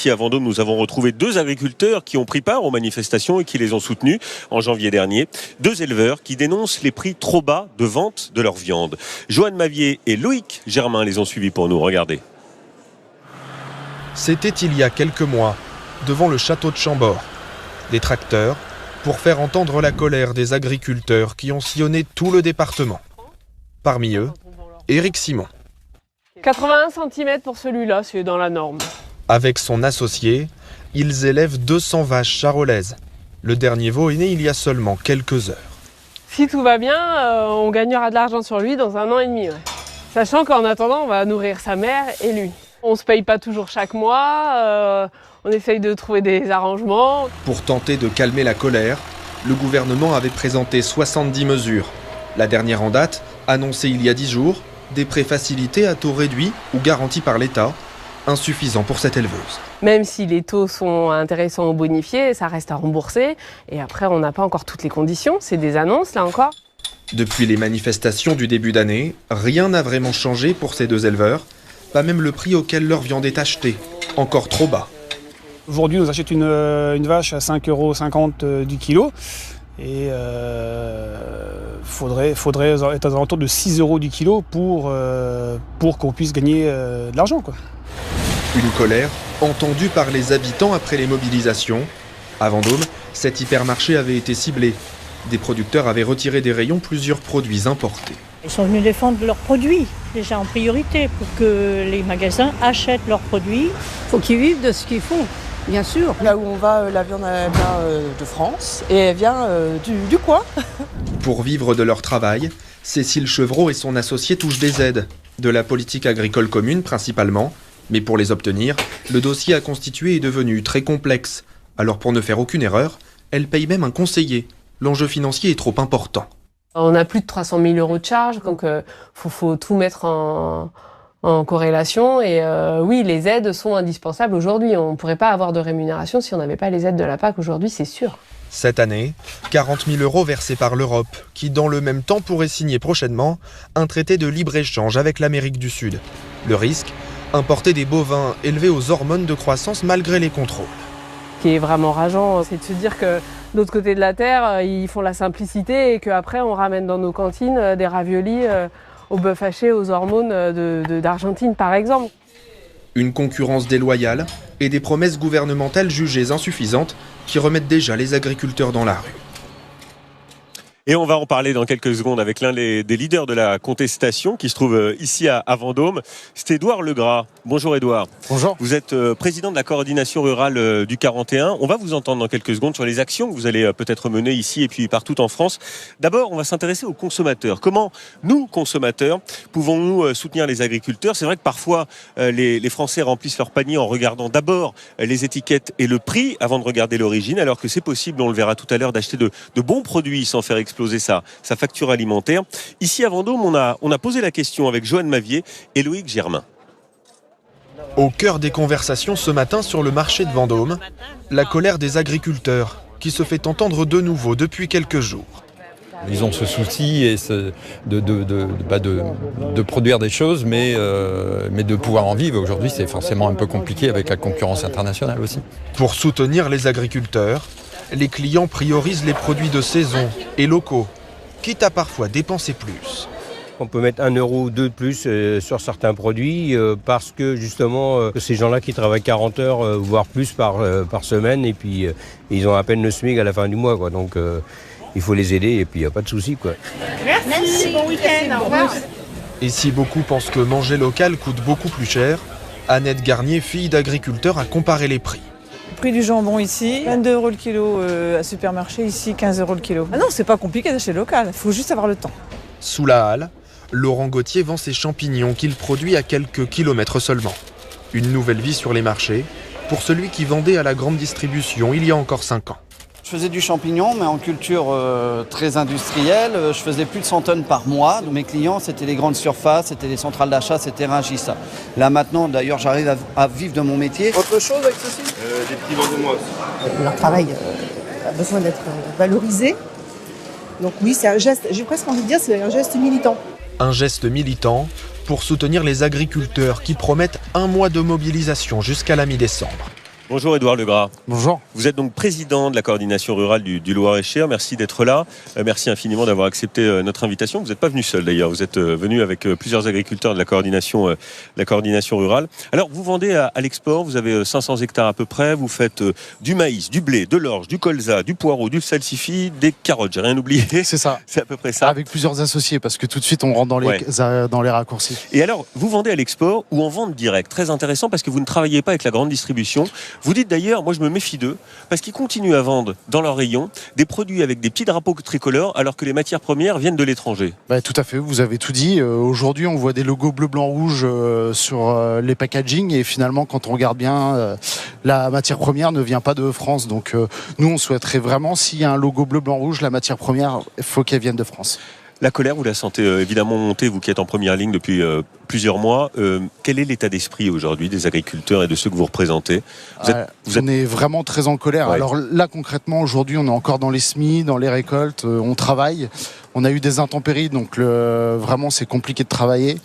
Ici à Vendôme, nous avons retrouvé 2 agriculteurs qui ont pris part aux manifestations et qui les ont soutenus en janvier dernier. 2 éleveurs qui dénoncent les prix trop bas de vente de leur viande. Joanne Mavier et Loïc Germain les ont suivis pour nous. Regardez. C'était il y a quelques mois, devant le château de Chambord. Des tracteurs pour faire entendre la colère des agriculteurs qui ont sillonné tout le département. Parmi eux, Éric Simon. 81 cm pour celui-là, c'est dans la norme. Avec son associé, ils élèvent 200 vaches charolaises. Le dernier veau est né il y a seulement quelques heures. Si tout va bien, on gagnera de l'argent sur lui dans 1 an et demi. Ouais. Sachant qu'en attendant, on va nourrir sa mère et lui. On ne se paye pas toujours chaque mois, on essaye de trouver des arrangements. Pour tenter de calmer la colère, le gouvernement avait présenté 70 mesures. La dernière en date, annoncée il y a 10 jours, des prêts facilités à taux réduits ou garantis par l'État, insuffisant pour cette éleveuse. Même si les taux sont intéressants ou bonifiés, ça reste à rembourser. Et après, on n'a pas encore toutes les conditions, c'est des annonces là encore. Depuis les manifestations du début d'année, rien n'a vraiment changé pour ces 2 éleveurs, pas même le prix auquel leur viande est achetée, encore trop bas. Aujourd'hui, on achète une vache à 5,50 € du kilo. Et faudrait être aux alentours de 6 € du kilo pour qu'on puisse gagner de l'argent, quoi. Une colère entendue par les habitants après les mobilisations. À Vendôme, cet hypermarché avait été ciblé. Des producteurs avaient retiré des rayons plusieurs produits importés. Ils sont venus défendre leurs produits, déjà en priorité, pour que les magasins achètent leurs produits. Il faut qu'ils vivent de ce qu'ils font. Bien sûr. Là où on va, la viande elle vient de France et elle vient du coin. Pour vivre de leur travail, Cécile Chevreau et son associé touchent des aides, de la politique agricole commune principalement. Mais pour les obtenir, le dossier à constituer est devenu très complexe. Alors pour ne faire aucune erreur, elle paye même un conseiller. L'enjeu financier est trop important. On a plus de 300 000 € de charges, donc faut tout mettre en corrélation. Et oui, les aides sont indispensables aujourd'hui. On ne pourrait pas avoir de rémunération si on n'avait pas les aides de la PAC aujourd'hui, c'est sûr. Cette année, 40 000 € versés par l'Europe, qui dans le même temps pourrait signer prochainement un traité de libre-échange avec l'Amérique du Sud. Le risque, importer des bovins élevés aux hormones de croissance malgré les contrôles. Ce qui est vraiment rageant, c'est de se dire que de l'autre côté de la terre, ils font la simplicité et qu'après on ramène dans nos cantines des raviolis au bœuf haché, aux hormones d'Argentine par exemple. Une concurrence déloyale et des promesses gouvernementales jugées insuffisantes qui remettent déjà les agriculteurs dans la rue. Et on va en parler dans quelques secondes avec l'un des leaders de la contestation qui se trouve ici à Vendôme. C'est Édouard Legras. Bonjour Édouard. Bonjour. Vous êtes président de la coordination rurale du 41. On va vous entendre dans quelques secondes sur les actions que vous allez peut-être mener ici et puis partout en France. D'abord, on va s'intéresser aux consommateurs. Comment nous, consommateurs, pouvons-nous soutenir les agriculteurs ? C'est vrai que parfois, les Français remplissent leur panier en regardant d'abord les étiquettes et le prix avant de regarder l'origine, alors que c'est possible, on le verra tout à l'heure, d'acheter de bons produits sans faire exploser sa facture alimentaire. Ici à Vendôme, on a posé la question avec Joanne Mavier et Loïc Germain. Au cœur des conversations ce matin sur le marché de Vendôme, la colère des agriculteurs qui se fait entendre de nouveau depuis quelques jours. Ils ont ce souci de produire des choses, mais de pouvoir en vivre. Aujourd'hui, c'est forcément un peu compliqué avec la concurrence internationale aussi. Pour soutenir les agriculteurs, les clients priorisent les produits de saison et locaux, quitte à parfois dépenser plus. On peut mettre 1 € ou 2 de plus sur certains produits parce que justement ces gens-là qui travaillent 40 heures voire plus par semaine et puis ils ont à peine le SMIC à la fin du mois, quoi. Donc il faut les aider et puis il n'y a pas de souci, quoi. Merci, bon week-end, au revoir. Et si beaucoup pensent que manger local coûte beaucoup plus cher, Annette Garnier, fille d'agriculteur, a comparé les prix. Le prix du jambon ici, 22 € le kilo à supermarché, ici 15 € le kilo. Ah non, c'est pas compliqué d'acheter local, il faut juste avoir le temps. Sous la halle, Laurent Gauthier vend ses champignons qu'il produit à quelques kilomètres seulement. Une nouvelle vie sur les marchés pour celui qui vendait à la grande distribution il y a encore 5 ans. Je faisais du champignon, mais en culture très industrielle. Je faisais plus de 100 tonnes par mois. Mes clients, c'était les grandes surfaces, c'était les centrales d'achat, c'était Rungis. Là maintenant, d'ailleurs, j'arrive à vivre de mon métier. Autre chose avec ceci ? Des petits vendeurs aussi. Leur travail a besoin d'être valorisé. Donc oui, c'est un geste, j'ai presque envie de dire, c'est un geste militant. Un geste militant pour soutenir les agriculteurs qui promettent 1 mois de mobilisation jusqu'à la mi-décembre. Bonjour Édouard Legras. Bonjour. Vous êtes donc président de la coordination rurale du Loir-et-Cher. Merci d'être là. Merci infiniment d'avoir accepté notre invitation. Vous n'êtes pas venu seul d'ailleurs. Vous êtes venu avec plusieurs agriculteurs de la coordination rurale. Alors vous vendez à l'export. Vous avez 500 hectares à peu près. Vous faites du maïs, du blé, de l'orge, du colza, du poireau, du salsifis, des carottes. J'ai rien oublié. C'est ça. C'est à peu près ça. Avec plusieurs associés parce que tout de suite on rentre dans les raccourcis. Et alors vous vendez à l'export ou en vente directe. Très intéressant parce que vous ne travaillez pas avec la grande distribution. Vous dites d'ailleurs, moi je me méfie d'eux, parce qu'ils continuent à vendre dans leurs rayons des produits avec des petits drapeaux tricolores alors que les matières premières viennent de l'étranger. Tout à fait, vous avez tout dit. Aujourd'hui on voit des logos bleu, blanc, rouge sur les packaging et finalement quand on regarde bien, la matière première ne vient pas de France. Donc nous on souhaiterait vraiment, s'il y a un logo bleu, blanc, rouge, la matière première, il faut qu'elle vienne de France. La colère, vous la sentez évidemment monter, vous qui êtes en première ligne depuis plusieurs mois. Quel est l'état d'esprit aujourd'hui des agriculteurs et de ceux que vous représentez ? On est vraiment très en colère. Ouais. Alors là, concrètement, aujourd'hui, on est encore dans les semis, dans les récoltes, on travaille. On a eu des intempéries, donc vraiment, c'est compliqué de travailler.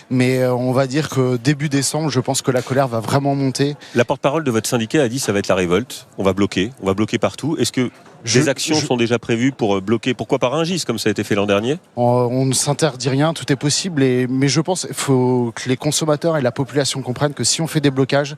Mais on va dire que début décembre, je pense que la colère va vraiment monter. La porte-parole de votre syndicat a dit que ça va être la révolte. On va bloquer partout. Est-ce que des actions sont déjà prévues pour bloquer, pourquoi pas Rungis, comme ça a été fait l'an dernier ? On ne s'interdit rien, tout est possible. Mais je pense qu'il faut que les consommateurs et la population comprennent que si on fait des blocages,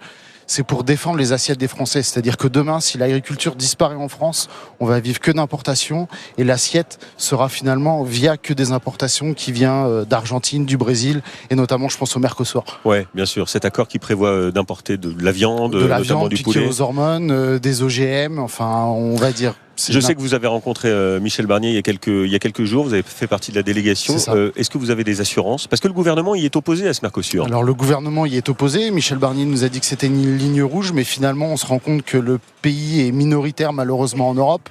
c'est pour défendre les assiettes des Français. C'est-à-dire que demain, si l'agriculture disparaît en France, on va vivre que d'importations et l'assiette sera finalement via que des importations qui vient d'Argentine, du Brésil et notamment, je pense, au Mercosur. Oui, bien sûr. Cet accord qui prévoit d'importer de la viande, notamment du poulet. Piquée aux hormones, des OGM, enfin, on va dire... Je sais que vous avez rencontré Michel Barnier il y a quelques jours, vous avez fait partie de la délégation. Est-ce que vous avez des assurances ? Parce que le gouvernement y est opposé à ce Mercosur. Alors le gouvernement y est opposé, Michel Barnier nous a dit que c'était une ligne rouge, mais finalement on se rend compte que le pays est minoritaire malheureusement en Europe.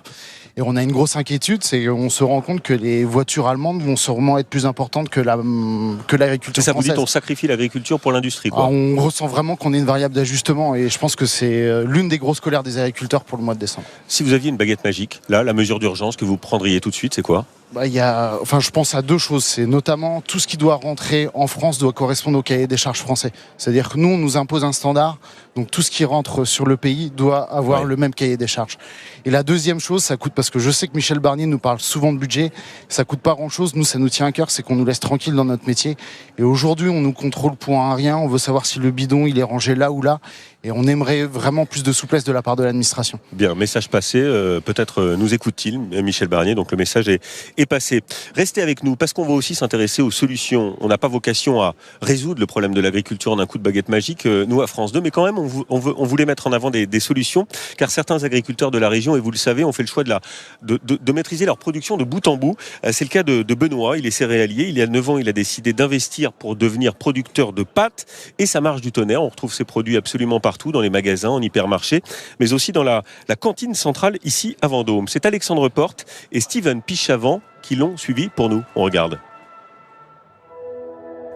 Et on a une grosse inquiétude, c'est qu'on se rend compte que les voitures allemandes vont sûrement être plus importantes que l'agriculture ça, française. vous dites on sacrifie l'agriculture pour l'industrie, quoi. On ressent vraiment qu'on est une variable d'ajustement et je pense que c'est l'une des grosses colères des agriculteurs pour le mois de décembre. Si vous aviez une baguette magique, là, la mesure d'urgence que vous prendriez tout de suite, c'est quoi ? Je pense à deux choses. C'est notamment tout ce qui doit rentrer en France doit correspondre au cahier des charges français. C'est-à-dire que nous, on nous impose un standard. Donc tout ce qui rentre sur le pays doit avoir le même cahier des charges. Et la deuxième chose, ça coûte, parce que je sais que Michel Barnier nous parle souvent de budget, ça coûte pas grand-chose. Nous, ça nous tient à cœur, c'est qu'on nous laisse tranquille dans notre métier. Et aujourd'hui, on nous contrôle pour un rien. On veut savoir si le bidon, il est rangé là ou là. Et on aimerait vraiment plus de souplesse de la part de l'administration. Bien, message passé. Peut-être nous écoute-t-il, Michel Barnier. Donc le message est passé. Restez avec nous parce qu'on va aussi s'intéresser aux solutions. On n'a pas vocation à résoudre le problème de l'agriculture en un coup de baguette magique, nous à France 2, mais quand même on voulait mettre en avant des solutions, car certains agriculteurs de la région, et vous le savez, ont fait le choix de maîtriser leur production de bout en bout. C'est le cas de Benoît, il est céréalier, il y a 9 ans, il a décidé d'investir pour devenir producteur de pâtes, et ça marche du tonnerre. On retrouve ces produits absolument partout, dans les magasins, en hypermarché, mais aussi dans la cantine centrale ici à Vendôme. C'est Alexandre Porte et Steven Pichavant qui l'ont suivi pour nous. On regarde.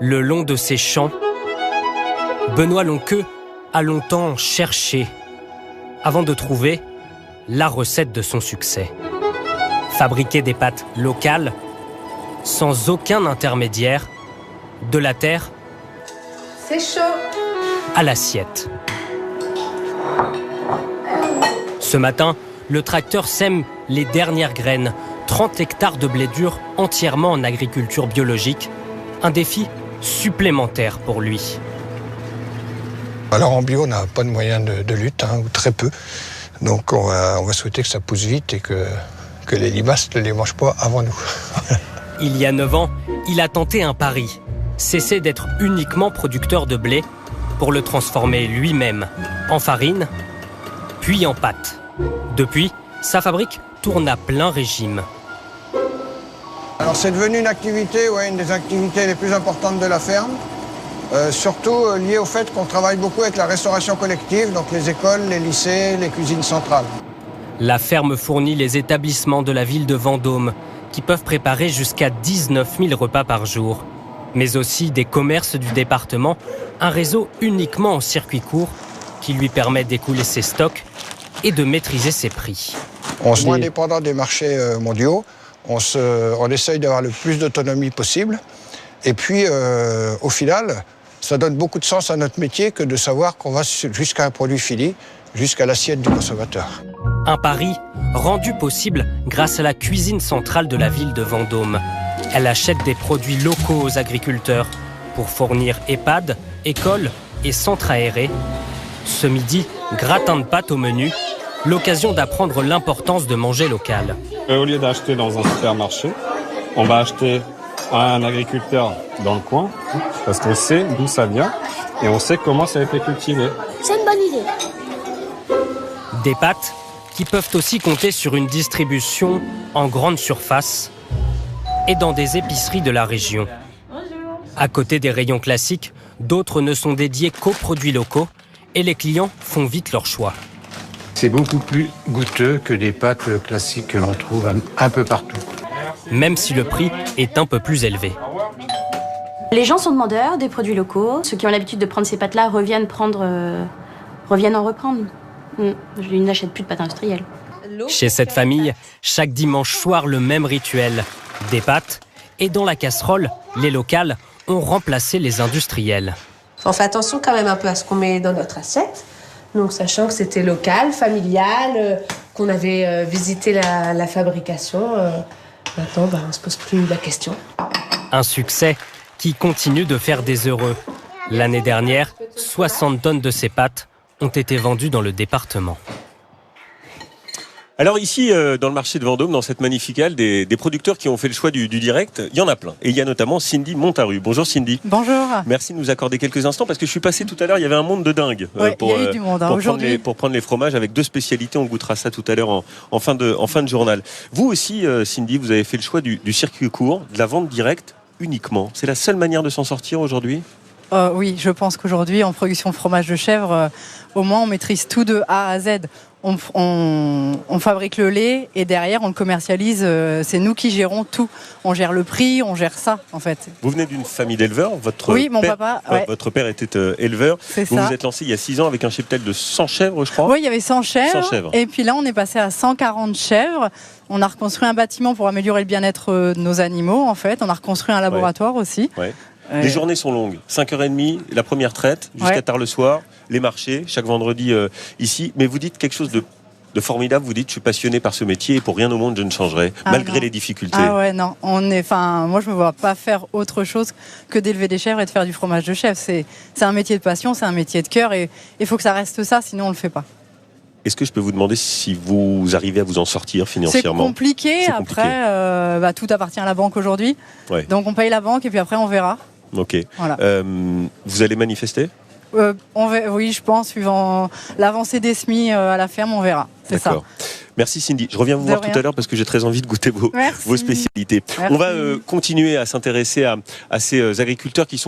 Le long de ces champs, Benoît Lonqueux a longtemps cherché avant de trouver la recette de son succès. Fabriquer des pâtes locales, sans aucun intermédiaire, de la terre c'est chaud à l'assiette. Ce matin, le tracteur sème les dernières graines, 30 hectares de blé dur entièrement en agriculture biologique, un défi supplémentaire pour lui. Alors en bio, on n'a pas de moyen de lutte, ou très peu. Donc on va souhaiter que ça pousse vite et que les limaces ne les mangent pas avant nous. Il y a 9 ans, il a tenté un pari. Cesser d'être uniquement producteur de blé pour le transformer lui-même en farine, puis en pâte. Depuis, sa fabrique tourne à plein régime. Alors c'est devenu une activité, une des activités les plus importantes de la ferme. Surtout lié au fait qu'on travaille beaucoup avec la restauration collective, donc les écoles, les lycées, les cuisines centrales. La ferme fournit les établissements de la ville de Vendôme, qui peuvent préparer jusqu'à 19 000 repas par jour. Mais aussi des commerces du département, un réseau uniquement en circuit court, qui lui permet d'écouler ses stocks et de maîtriser ses prix. On est moins dépendant des marchés mondiaux, on essaye d'avoir le plus d'autonomie possible. Et puis, au final, ça donne beaucoup de sens à notre métier que de savoir qu'on va jusqu'à un produit fini, jusqu'à l'assiette du consommateur. Un pari rendu possible grâce à la cuisine centrale de la ville de Vendôme. Elle achète des produits locaux aux agriculteurs pour fournir EHPAD, écoles et centres aérés. Ce midi, gratin de pâtes au menu, l'occasion d'apprendre l'importance de manger local. Au lieu d'acheter dans un supermarché, on va acheter à un agriculteur dans le coin parce qu'on sait d'où ça vient et on sait comment ça a été cultivé. C'est une bonne idée. Des pâtes qui peuvent aussi compter sur une distribution en grande surface et dans des épiceries de la région. À côté des rayons classiques, d'autres ne sont dédiés qu'aux produits locaux et les clients font vite leur choix. C'est beaucoup plus goûteux que des pâtes classiques que l'on trouve un peu partout. Même si le prix est un peu plus élevé. Les gens sont demandeurs des produits locaux. Ceux qui ont l'habitude de prendre ces pâtes-là reviennent en reprendre. Je n'achète plus de pâtes industrielles. Chez cette famille, chaque dimanche soir, le même rituel. Des pâtes et dans la casserole, les locales ont remplacé les industriels. On fait attention quand même un peu à ce qu'on met dans notre assiette. Donc sachant que c'était local, familial, qu'on avait visité la fabrication, maintenant on ne se pose plus la question. Un succès qui continue de faire des heureux. L'année dernière, 60 tonnes de ces pâtes ont été vendues dans le département. Alors ici, dans le marché de Vendôme, dans cette magnifique halle, des producteurs qui ont fait le choix du direct, il y en a plein. Et il y a notamment Cindy Montaru. Bonjour Cindy. Bonjour. Merci de nous accorder quelques instants parce que je suis passé tout à l'heure, il y avait un monde de dingue. Il y a eu du monde aujourd'hui. Pour prendre les fromages avec 2 spécialités, on goûtera ça tout à l'heure en fin de journal. Vous aussi, Cindy, vous avez fait le choix du circuit court, de la vente directe uniquement. C'est la seule manière de s'en sortir aujourd'hui ? Oui, je pense qu'aujourd'hui, en production de fromage de chèvre, au moins on maîtrise tout de A à Z. On fabrique le lait et derrière on le commercialise. C'est nous qui gérons tout. On gère le prix, on gère ça en fait. Vous venez d'une famille d'éleveurs. Mon papa. Ouais. Votre père était éleveur. Vous vous êtes lancé il y a 6 ans avec un cheptel de 100 chèvres, je crois. Oui, il y avait 100 chèvres. Et puis là, on est passé à 140 chèvres. On a reconstruit un bâtiment pour améliorer le bien-être de nos animaux en fait. On a reconstruit un laboratoire aussi. Ouais. Les journées sont longues, 5h30, la première traite, jusqu'à tard le soir, les marchés, chaque vendredi ici. Mais vous dites quelque chose de formidable, vous dites je suis passionné par ce métier et pour rien au monde je ne changerai, malgré les difficultés. Ah ouais, non, moi je me vois pas faire autre chose que d'élever des chèvres et de faire du fromage de chèvre. C'est un métier de passion, c'est un métier de cœur et il faut que ça reste ça, sinon on le fait pas. Est-ce que je peux vous demander si vous arrivez à vous en sortir financièrement ? C'est compliqué. Après, tout appartient à la banque aujourd'hui. Ouais. Donc on paye la banque et puis après on verra. Ok. Voilà. Vous allez manifester ? Oui, je pense, suivant l'avancée des SMI à la ferme, on verra. C'est ça. Merci Cindy. Je reviens vous voir tout à l'heure parce que j'ai très envie de goûter vos spécialités. Merci. On va continuer à s'intéresser à ces agriculteurs qui sont